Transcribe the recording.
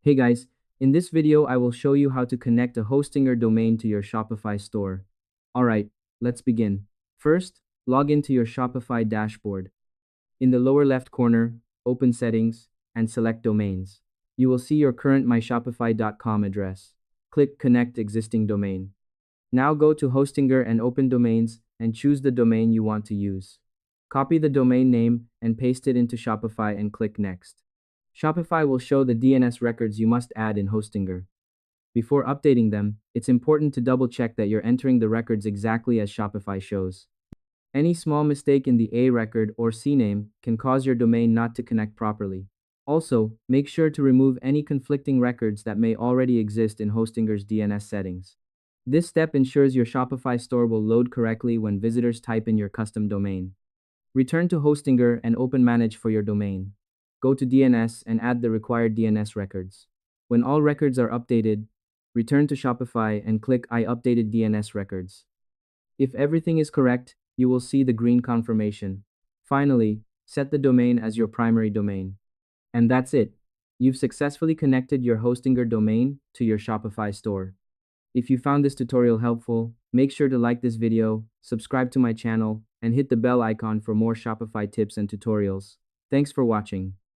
Hey guys, in this video I will show you how to connect a Hostinger domain to your Shopify store. Alright, let's begin. First, log into your Shopify dashboard. In the lower left corner, open Settings and select Domains. You will see your current myshopify.com address. Click Connect Existing Domain. Now go to Hostinger and open Domains and choose the domain you want to use. Copy the domain name and paste it into Shopify and click Next. Shopify will show the DNS records you must add in Hostinger. Before updating them, it's important to double check that you're entering the records exactly as Shopify shows. Any small mistake in the A record or C name can cause your domain not to connect properly. Also, make sure to remove any conflicting records that may already exist in Hostinger's DNS settings. This step ensures your Shopify store will load correctly when visitors type in your custom domain. Return to Hostinger and open Manage for your domain. Go to DNS and add the required DNS records. When all records are updated, return to Shopify and click I updated DNS records. If everything is correct, you will see the green confirmation. Finally, set the domain as your primary domain. And that's it. You've successfully connected your Hostinger domain to your Shopify store. If you found this tutorial helpful, make sure to like this video, subscribe to my channel, and hit the bell icon for more Shopify tips and tutorials. Thanks for watching.